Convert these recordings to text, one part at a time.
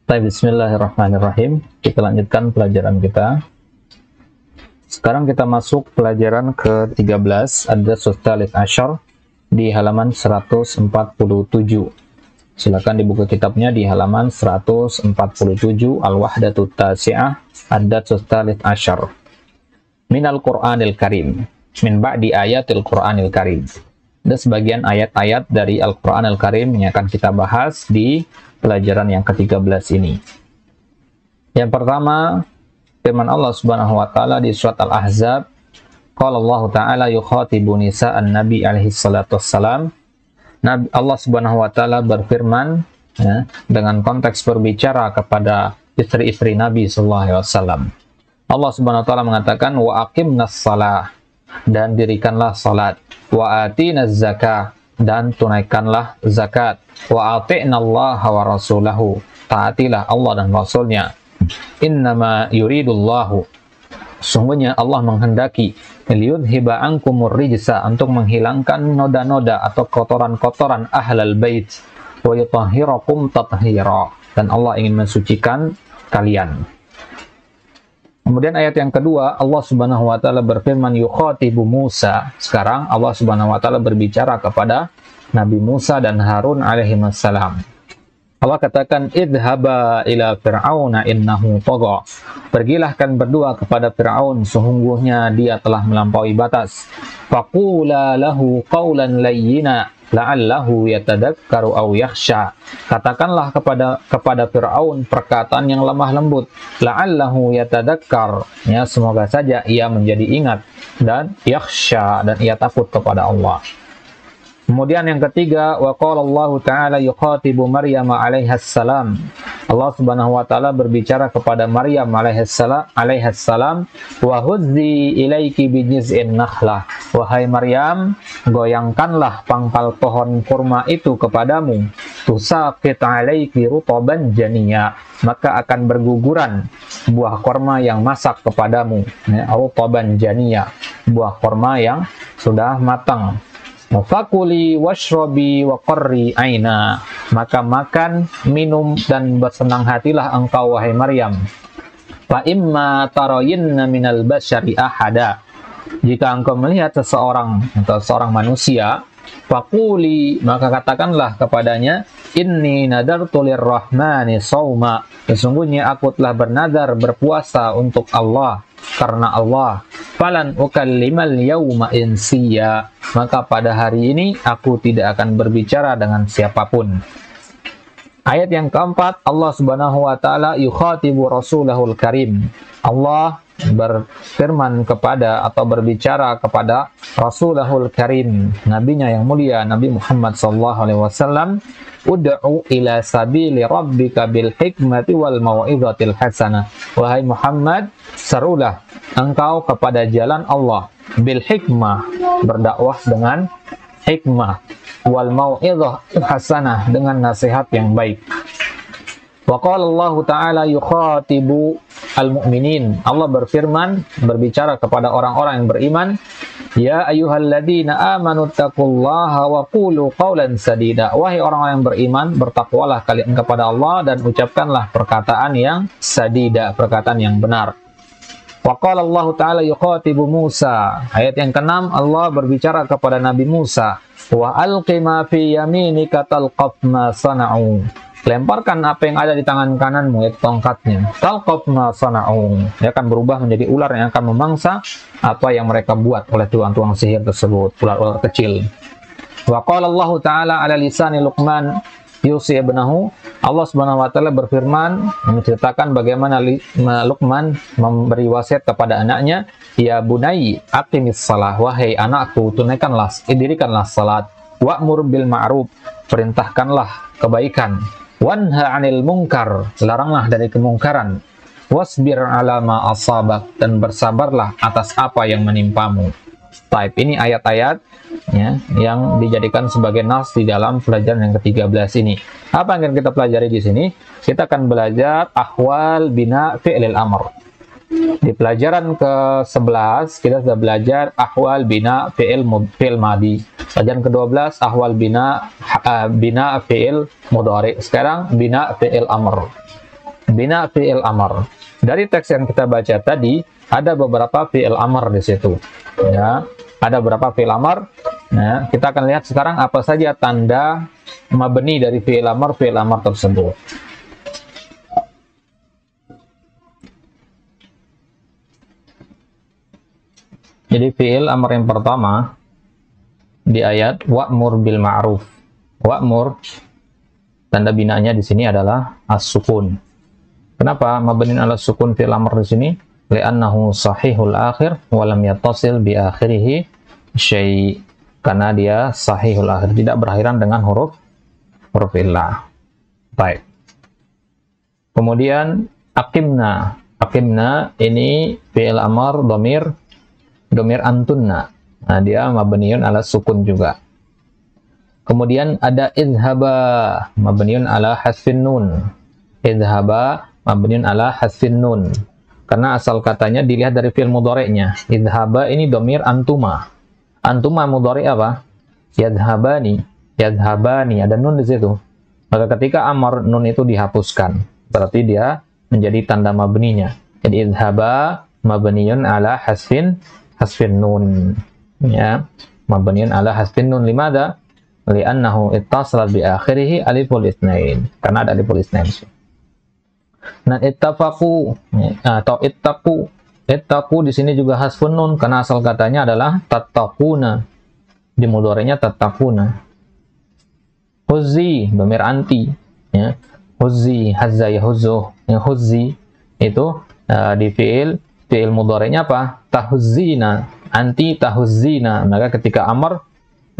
Baik, bismillahirrahmanirrahim. Kita lanjutkan pelajaran kita. Sekarang kita masuk pelajaran ke-13, ad-darsus tsalits asyar di halaman 147. Silakan di buku kitabnya di halaman 147, Al-Wahdatut Tasi'ah, ad-darsus tsalits asyar. Minal Qur'anil Karim. Min ba'di ayatil Qur'anil Karim. Ada sebagian ayat-ayat dari Al-Qur'an Al-Karim yang akan kita bahas di pelajaran yang ke-13 ini. Yang pertama, firman Allah Subhanahu wa taala di surat Al-Ahzab, qala Allah taala yukhatibu nisa'an nabi alaihi salatu wassalam. Allah Subhanahu wa taala berfirman dengan konteks berbicara kepada istri-istri Nabi sallallahu alaihi wasallam. Allah Subhanahu wa taala mengatakan wa aqimnas shalah, dan dirikanlah salat, wa atinaz zakah, dan tunaikanlah zakat, wa ati'nallaha wa rasulahu, taatilah Allah dan Rasulnya. Innama yuridullahu, sungguhnya Allah menghendaki, liyudhiba ankumur rijsa, untuk menghilangkan noda-noda atau kotoran-kotoran ahlal bait, wa yutahhirakum tathira, dan Allah ingin mensucikan kalian. Kemudian ayat yang kedua, Allah Subhanahu wa taala berfirman yukhatibu Musa. Sekarang Allah Subhanahu wa taala berbicara kepada Nabi Musa dan Harun alaihi wassalam. Allah katakan idhaba ila fir'auna innahu tagha. Pergilah kan berdua kepada Fir'aun, sesungguhnya dia telah melampaui batas. Faqula lahu qawlan layyina la'allahu yatadakkaru aw yakhsha. Katakanlah kepada Fir'aun perkataan yang lemah lembut, la'allahu yatadakkar, ya semoga saja ia menjadi ingat, dan yakhsha, dan ia takut kepada Allah. Kemudian yang ketiga, wa qala Allah taala yukhatibu Maryam alaihas salam. Allah Subhanahu wa taala berbicara kepada Maryam alaihas salam, wa huzzi ilaiki bijiz'in nakhlah. Wahai Maryam, goyangkanlah pangkal pohon kurma itu kepadamu, tusaqit alaiki rutaban janiyya, maka akan berguguran buah kurma yang masak kepadamu, rutaban janiyya, buah kurma yang sudah matang. Fakuli washrobi wa qarri aina, maka makan, minum, dan bersenang hatilah engkau wahai Maryam. Fa imma tarayinna minal basyari ahada, jika engkau melihat seseorang atau seorang manusia, fakuli, maka katakanlah kepadanya, inni nadartu lirrahmani shauma, sesungguhnya aku telah bernadar berpuasa untuk Allah, karena Allah. Falan ukallimal yauma insiya, maka pada hari ini aku tidak akan berbicara dengan siapapun. Ayat yang keempat, Allah Subhanahu wa taala yukhatibu rasulahul karim. Allah berfirman kepada atau berbicara kepada Rasulahul Karim, nabinya yang mulia, Nabi Muhammad sallallahu alaihi wasallam, ud'u ila sabili rabbika bil hikmati wal mau'izatil hasanah. Wahai Muhammad, serulah engkau kepada jalan Allah bil hikmah, berdakwah dengan hikmah, wal mau'izah hasanah, dengan nasihat yang baik. Wa qala Allah taala yukhatibu al-mu'minin. Allah berfirman, berbicara kepada orang-orang yang beriman, ya ayyuhalladzina amanu taqullaha wa qulu qawlan sadida. Wahai orang-orang yang beriman, bertakwalah kalian kepada Allah dan ucapkanlah perkataan yang sadida, perkataan yang benar. Wa qala Allah taala yukhatibu Musa. Ayat yang ke-6, Allah berbicara kepada Nabi Musa, wa alqi ma fi yaminika talqaf ma sana'u. Lemparkan apa yang ada di tangan kananmu, yaitu tongkatnya. Talqaf ma sana'u, dia akan berubah menjadi ular yang akan memangsa apa yang mereka buat oleh tuan-tuan sihir tersebut, ular-ular kecil. Wa qala Allah taala ala lisani Luqman yusi ibnahu. Allah Subhanahu wa taala berfirman menceritakan bagaimana Luqman memberi wasiat kepada anaknya, ya bunai aqimis shalah, wahai anakku, dirikanlah salat, wa'mur bil ma'ruf, perintahkanlah kebaikan, wanha 'anil munkar, laranglah dari kemungkaran, wasbir 'ala ma asabak, dan bersabarlah atas apa yang menimpamu. Ini ayat-ayat yang dijadikan sebagai nas di dalam pelajaran yang ke-13 ini. Apa yang akan kita pelajari di sini? Kita akan belajar ahwal bina fi'lil amr. Di pelajaran ke-11 kita sudah belajar ahwal bina fi'il madi. Pelajaran ke-12 ahwal bina fi'il mudhari. Sekarang bina fi'il amr. Bina fi'il amr. Dari teks yang kita baca tadi, ada beberapa fi'il amr di situ. Ya, ada beberapa fi'il amr. Nah, kita akan lihat sekarang apa saja tanda mabni dari fi'il amr tersebut. Jadi fi'il amr yang pertama di ayat wa'mur bil ma'ruf. Wa'mur, tanda binanya di sini adalah as-sukun. Kenapa mabnin ala sukun fi'il amr di sini? Li'annahu sahihul akhir wa lam yattasil bi akhirih syai'. Karena dia sahihul akhir, tidak berakhiran dengan huruf illah. Baik. Kemudian aqimna. Aqimna ini fi'il amr domir antunna. Nah, dia mabniun ala sukun juga. Kemudian ada idhaba, mabniun ala hasfin nun. Idhaba mabniun ala hasfin nun. Karena asal katanya dilihat dari fi'il mudhari'nya. Idhaba ini domir antuma. Antuma mudhari' apa? Yadhabani. Yadhabani, ada nun di situ. Maka ketika amar nun itu dihapuskan, berarti dia menjadi tanda mabninya. Jadi idhaba mabniun ala hasfin nun. Ya, mabniun ala hasfin nun. Limada? Li'annahu ittasalat bi akhirih aliful itsnain. Karena ada aliful itsnain. Nah, ittafaqu atau ittaqu. Ittaqu di sini juga hasfun nun karena asal katanya adalah tattaquna. Di mudhari'nya tattaquna. Huzzi domir anti, ya. Huzzi, hazza yahuzzu. Ya, huzzi itu di fi'il mudhari'nya apa? Tahuzzina, anti tahuzzina. Maka ketika amar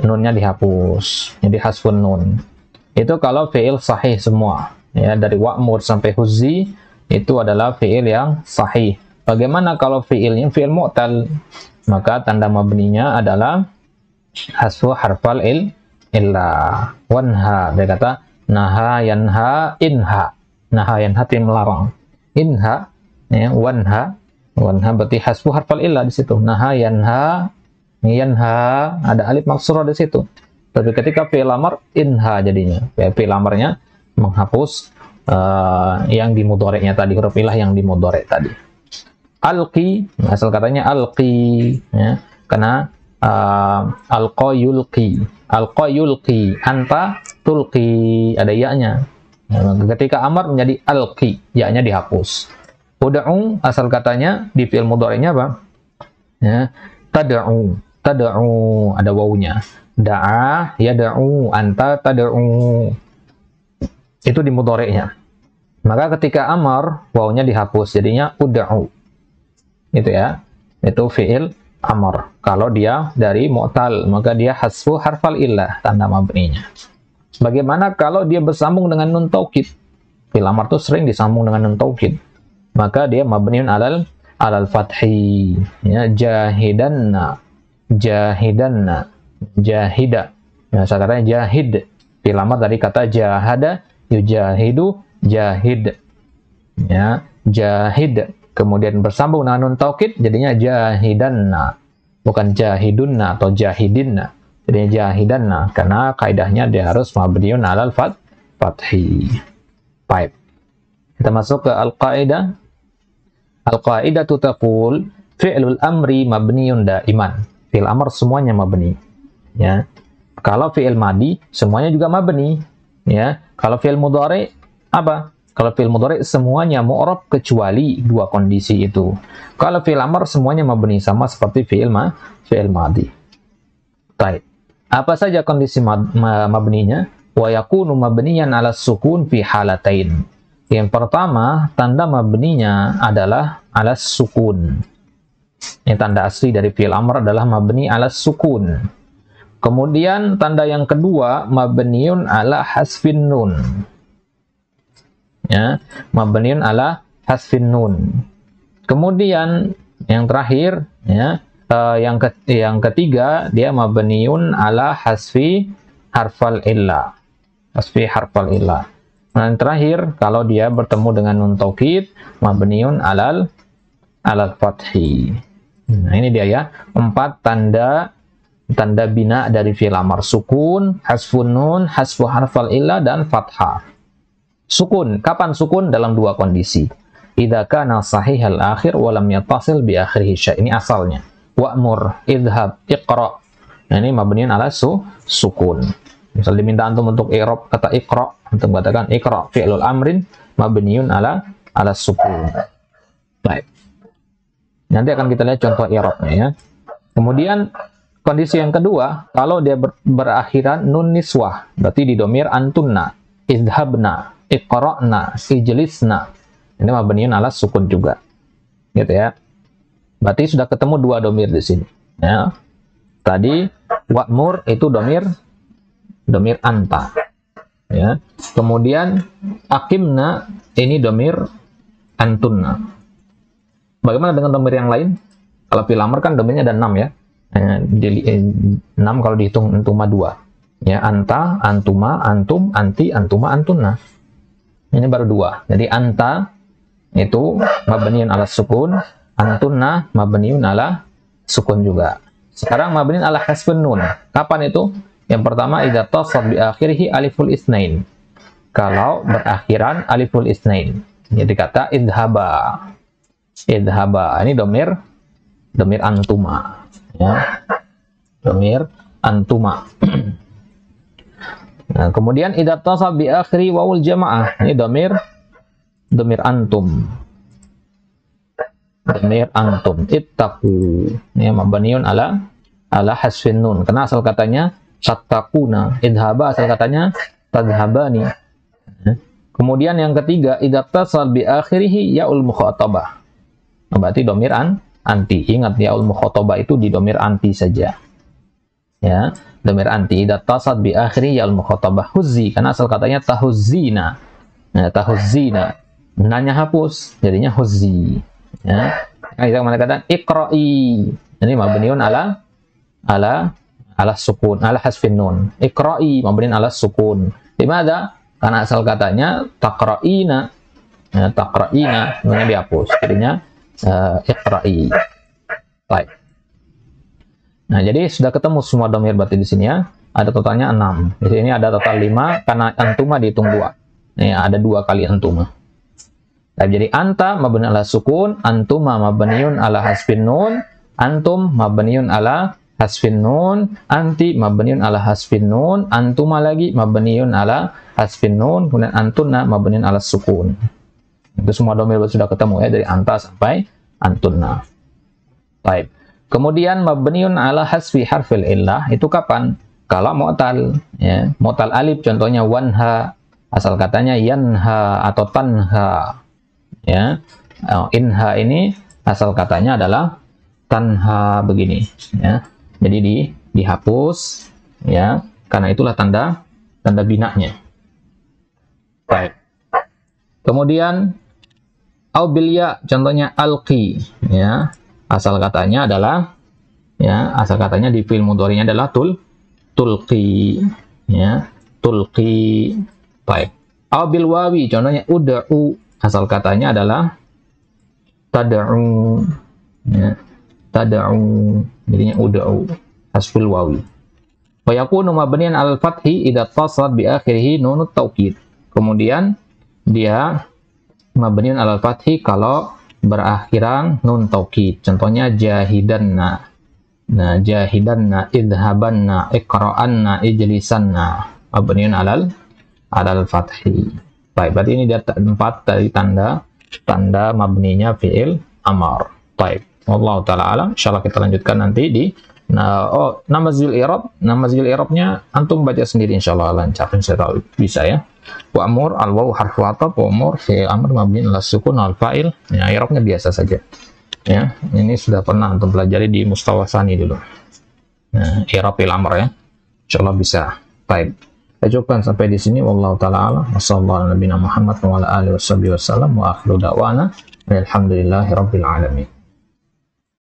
nunnya dihapus. Jadi hasfun nun. Itu kalau fi'il sahih semua. Ya, dari wa'mur sampai huzzi itu adalah fi'il yang sahih. Bagaimana kalau fi'ilnya fi'il mu'tal? Maka tanda mabninya adalah hasfu harfal illah. Wanha, dia kata naha yanha inha. Naha yanha itu melarang. Inha, ya, wanha berarti hasfu harfal illah di situ. Naha yanha ada alif maksurah di situ. Tapi ketika fi'il amr inha jadinya. Fi'il amrnya menghapus yang di mudhari'nya tadi, huruf illah yang di mudhari' tadi. Alqi, asal katanya alqi, ya, karena alqa yulqi, anta tulqi, ada ya-nya. Ketika amar menjadi alqi, ya-nya dihapus. Ud'u, asal katanya di fi'il mudhari'nya apa? Ya, tad'u, ada wawunya. Da'a yad'u, anta tad'u. Itu di mudhari'nya. Maka ketika amar, wawunya dihapus, jadinya ud'u. Itu ya, itu fi'il amr. Kalau dia dari mu'tal, maka dia hasfu harfal illah, tanda mabninya. Bagaimana kalau dia bersambung dengan nun taukid? Fi'il amr itu sering disambung dengan nun taukid. Maka dia mabniun alal fathi. Ya, jahida. Nah, katanya jahid. Fi'il amr dari kata jahada, yujahidu, jahid. Ya, jahid. Kemudian bersambung dengan nun taukid jadinya jahidanna, bukan jahidunna atau jahidinna. Jadinya jahidanna karena kaidahnya dia harus mabniun alal fathi. Baik. Kita masuk ke al-qaidah. Al-qaidatu taqul fi'lul amri mabniun daiman. Fi'il amr semuanya mabni. Ya. Kalau fi'il madi semuanya juga mabni. Ya. Kalau fi'il mudhari apa? Kalau fi'il mudhari semuanya mu'rab kecuali dua kondisi itu. Kalau fi'il amr semuanya mabni, sama seperti fi'il madi. Baik. Apa saja kondisi mabninya? Wa yakunu mabniyan 'ala sukun fi halatain. Yang pertama, tanda mabninya adalah 'ala sukun. Yang tanda asli dari fi'il amr adalah mabni 'ala sukun. Kemudian tanda yang kedua mabniun 'ala hasfin nun. Ya, mabniun ala hasfin nun. Kemudian yang terakhir, ya, yang ketiga dia mabniun ala hasfi harfal illah. Hasfi harfal illah. Nah, yang terakhir kalau dia bertemu dengan nun taukid mabniun alal fathi. Nah, ini dia ya, 4 tanda bina dari fi'il amr: sukun, hasfun nun, hasfu harfal illah, dan fathah. Sukun. Kapan sukun? Dalam dua kondisi. Idza kana sahihal akhir wa lam yattasil bi akhirih syai'. Ini asalnya. Wa'mur, idhab, iqra. Nah, ini mabniun ala sukun. Misal diminta antum untuk i'rab kata iqra, antum katakan iqra fi'lul amrin mabniun ala sukun. Baik. Nanti akan kita lihat contoh i'rabnya ya. Kemudian kondisi yang kedua, kalau dia berakhiran nun niswah, berarti didomir antunna, idhabna, iqra'na, ijlisna. Ini mabniun ala sukun juga. Gitu ya. Berarti sudah ketemu dua domir di sini. Ya. Tadi wa'mur itu domir anta. Ya. Kemudian akimna ini domir antunna. Bagaimana dengan domir yang lain? Kalau fil amr kan domirnya ada 6 ya. 6 kalau dihitung antuma 2. Ya, anta, antuma, antum, anti, antuma, antunna. Ini baru 2. Jadi anta itu mabniun ala sukun, antunna mabniun ala sukun juga. Sekarang mabniun ala hasfun nun. Kapan itu? Yang pertama idza tasab bi akhirih aliful isnain. Kalau berakhiran aliful isnain. Jadi kata idhaba. Idhaba ini domir antuma ya. Domir antuma. Nah, kemudian idza tasab bi akhiri wawul jamaah. Ini domir antum. Domir antum. Ittaqu. Ini mabniun ala hasfin nun. Karena asal katanya tattaquna. Idhaba asal katanya tadhhabani. Kemudian yang ketiga idza tasab bi akhirih yaul mukhatabah. Berarti domir anti. Ingat yaul mukhatabah itu di domir anti saja. Ya, domir anti idza tasab bi akhirih yaul mukhatabah huzzi karena asal katanya tahuzzina. Nah, tahuzzina. Nanya hapus jadinya huzzi. Ya. Nah, kita mengatakan iqra'i. Ini mabniun ala sukun, ala hasfin nun. Iqra'i mabniun ala sukun. Dimana? Karena asal katanya taqra'ina. Ya, taqra'ina namanya dihapus. Jadinya iqra'i. Baik. Nah, jadi sudah ketemu semua domir berarti di sini ya. Ada totalnya 6. Di sini ada total 5 karena antuma dihitung 2. Nih, ada 2 kali antuma. Nah, jadi anta mabniun ala sukun, antuma mabniun ala hasfin nun, antum mabniun ala hasfin nun, anti mabniun ala hasfin nun, antuma lagi mabniun ala hasfin nun, kemudian antunna mabniun ala sukun. Itu semua domir sudah ketemu ya dari anta sampai antunna. Baik. Kemudian mabniun ala hasfi harfil illah itu kapan? Kalau mu'tal ya, mu'tal alif contohnya wanha, asal katanya yanha atau tanha. Ya. Inha ini asal katanya adalah tanha begini ya. Jadi dihapus ya, karena itulah tanda binanya. Baik. Kemudian aubilya contohnya alqi ya. Asal katanya adalah ya, asal katanya di fi'il mudhari'nya adalah tulqi ya, tulqi. Baik. Aubil wawi contohnya ud'u, asal katanya adalah tad'u ya, tad'u jadinya ud'u hasful wawi. Wa yakunu mabniyan al fathi idza tasad bi akhirih nunut taukid. Kemudian dia mabniun al fathi kalau berakhiran nun taukid. Contohnya jahidanna. Nah, jahidanna, idhabanna, iqra'anna, ijlisanna. Mabniun alal fathi. Baik, berarti ini dia 4 dari tanda mabninya fi'il amar. Baik. Wallahu ta'ala alam. Insyaallah kita lanjutkan nanti di nama zil i'rabnya antum baca sendiri insyaallah lancar insyaallah bisa ya. Wa'mur al-waw harfu ataf, wa'mur fi'il amr mabni ala sukun al-fa'il. Ya, i'rabnya biasa saja. Ya, ini sudah pernah antum pelajari di Mustawa Tsani dulu. Nah, i'rab fi'il amr ya. Insyaallah bisa. Baik. Saya cukupkan sampai di sini wallahu ta'ala a'lam. Wassallallahu ala nabiyina Muhammad wa ala alihi wasallam wa akhiru da'wana alhamdulillahi rabbil alamin.